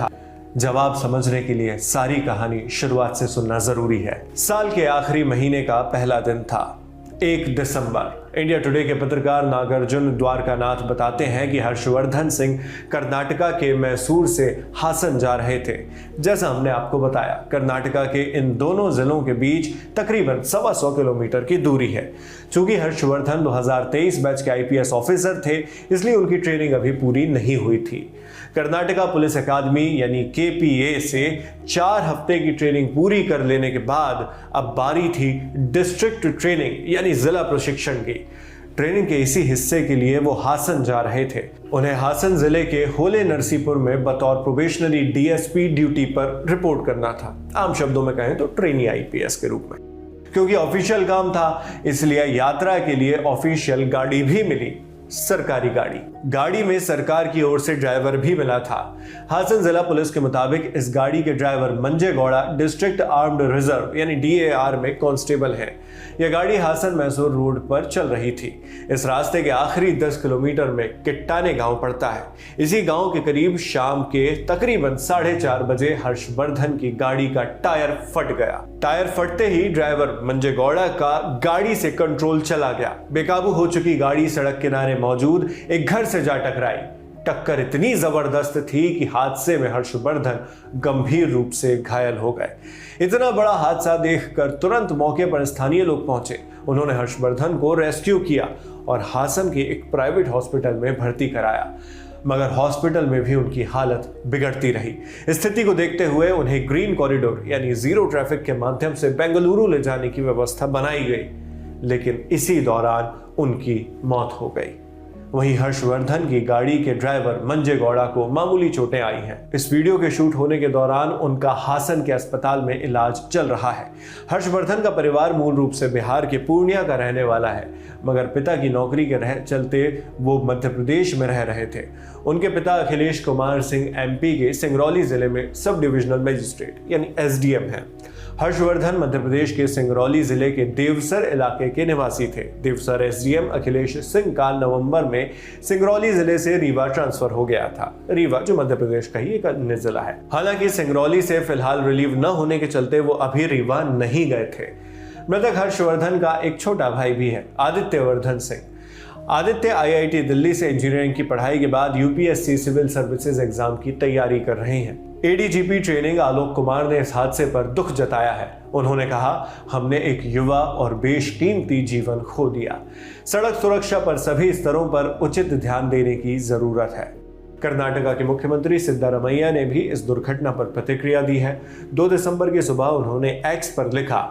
था? जवाब समझने के लिए सारी कहानी शुरुआत से सुनना जरूरी है। साल के आखिरी महीने का पहला दिन था, 1 दिसंबर। इंडिया टुडे के पत्रकार नागार्जुन द्वारकानाथ बताते हैं कि हर्षवर्धन सिंह कर्नाटका के मैसूर से हासन जा रहे थे। जैसा हमने आपको बताया, कर्नाटका के इन दोनों जिलों के बीच तकरीबन 125 किलोमीटर की दूरी है। चूंकि हर्षवर्धन 2023 बैच के आईपीएस ऑफिसर थे, इसलिए उनकी ट्रेनिंग अभी पूरी नहीं हुई थी। कर्नाटका पुलिस अकादमी यानी केपीए से 4 हफ्ते की ट्रेनिंग पूरी कर लेने के बाद अब बारी थी डिस्ट्रिक्ट ट्रेनिंग यानी जिला प्रशिक्षण की। ट्रेनिंग के इसी हिस्से के लिए वो हासन जा रहे थे। उन्हें हासन जिले के होले नरसीपुर में बतौर प्रोबेशनरी डीएसपी ड्यूटी पर रिपोर्ट करना था। आम शब्दों में कहें तो ट्रेनी आईपीएस के रूप में। क्योंकि ऑफिशियल काम था, इसलिए यात्रा के लिए ऑफिशियल गाड़ी भी मिली, सरकारी गाड़ी में सरकार की ओर से ड्राइवर भी मिला था। हासन जिला पुलिस के मुताबिक इस गाड़ी के ड्राइवर मंजे गौड़ा डिस्ट्रिक्ट आर्म्ड रिजर्व यानी डीएआर में कांस्टेबल हैं। यह गाड़ी हासन मैसूर रोड पर चल रही थी। इस रास्ते के आखिरी 10 किलोमीटर में किट्टाने गांव पड़ता है। इसी गांव के करीब शाम के तकरीबन 4:30 बजे हर्षवर्धन की गाड़ी का टायर फट गया। टायर फटते ही ड्राइवर मंजे गौड़ा का गाड़ी से कंट्रोल चला गया। बेकाबू हो चुकी गाड़ी सड़क किनारे मौजूद एक घर से जा टकराई। टक्कर इतनी जबरदस्त थी कि हादसे में हर्षवर्धन गंभीर रूप से घायल हो गए। इतना बड़ा हादसा देखकर तुरंत मौके पर स्थानीय लोग पहुंचे। उन्होंने हर्षवर्धन को रेस्क्यू किया और हासन के एक प्राइवेट हॉस्पिटल में भर्ती कराया, मगर हॉस्पिटल में भी उनकी हालत बिगड़ती रही। स्थिति को देखते हुए उन्हें ग्रीन कॉरिडोर यानी जीरो ट्रैफिक के माध्यम से बेंगलुरु ले जाने की व्यवस्था बनाई गई, लेकिन इसी दौरान उनकी मौत हो गई। वहीं हर्षवर्धन की गाड़ी के ड्राइवर मंजे गौड़ा को मामूली चोटें आई हैं। इस वीडियो के शूट होने के दौरान उनका हासन के अस्पताल में इलाज चल रहा है। हर्षवर्धन का परिवार मूल रूप से बिहार के पूर्णिया का रहने वाला है, मगर पिता की नौकरी के चलते वो मध्य प्रदेश में रह रहे थे। उनके पिता अखिलेश कुमार सिंह एमपी के सिंगरौली जिले में सब डिविजनल मजिस्ट्रेट यानी एसडीएम हैं। हर्षवर्धन मध्य प्रदेश के सिंगरौली जिले के देवसर इलाके के निवासी थे। देवसर एसडीएम अखिलेश सिंह का नवंबर में सिंगरौली जिले से रीवा ट्रांसफर हो गया था। रीवा जो मध्य प्रदेश का ही एक अन्य जिला है। हालांकि सिंगरौली से फिलहाल रिलीव न होने के चलते वो अभी रीवा नहीं गए थे। मृतक हर्षवर्धन का एक छोटा भाई भी है, आदित्य वर्धन सिंह। आदित्य आईआईटी दिल्ली से इंजीनियरिंग की पढ़ाई के बाद यूपीएससी सिविल सर्विसेज एग्जाम की तैयारी कर रहे हैं। एडीजीपी ट्रेनिंग आलोक कुमार ने इस हादसे पर दुख जताया है। उन्होंने कहा, हमने एक युवा और बेशकीमती जीवन खो दिया। सड़क सुरक्षा पर सभी स्तरों पर उचित ध्यान देने की जरूरत है। कर्नाटका के मुख्यमंत्री सिद्धारमैया ने भी इस दुर्घटना पर प्रतिक्रिया दी है। 2 दिसंबर की सुबह उन्होंने एक्स पर लिखा,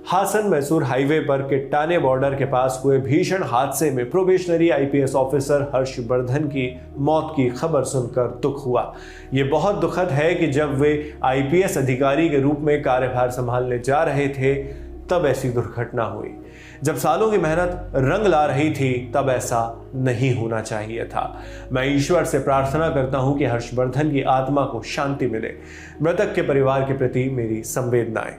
हासन मैसूर हाईवे पर किट्टाने बॉर्डर के पास हुए भीषण हादसे में प्रोबेशनरी आईपीएस ऑफिसर हर्षवर्धन की मौत की खबर सुनकर दुख हुआ। ये बहुत दुखद है कि जब वे आईपीएस अधिकारी के रूप में कार्यभार संभालने जा रहे थे तब ऐसी दुर्घटना हुई। जब सालों की मेहनत रंग ला रही थी तब ऐसा नहीं होना चाहिए था। मैं ईश्वर से प्रार्थना करता हूं कि हर्षवर्धन की आत्मा को शांति मिले। मृतक के परिवार के प्रति मेरी संवेदनाएं।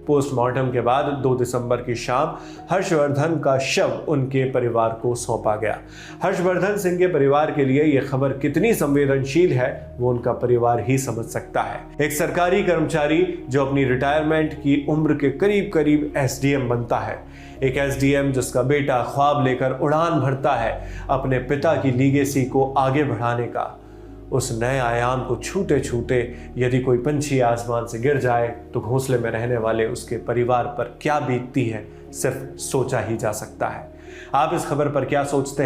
पोस्टमार्टम के बाद 2 दिसंबर की शाम हर्षवर्धन का शव उनके परिवार को सौंपा गया। हर्षवर्धन सिंह के परिवार के लिए यह खबर कितनी संवेदनशील है वो उनका परिवार ही समझ सकता है। एक सरकारी कर्मचारी जो अपनी रिटायरमेंट की उम्र के करीब करीब एसडीएम बनता है, एक एसडीएम जिसका बेटा ख्वाब लेकर उड़ान भरता है अपने पिता की लीगेसी को आगे बढ़ाने का, उस नए आयाम को छूते छूते यदि कोई पंछी आसमान से गिर जाए तो घोंसले में रहने वाले उसके परिवार पर क्या बीतती है सिर्फ सोचा ही जा सकता है। आप इस खबर पर क्या सोचते हैं?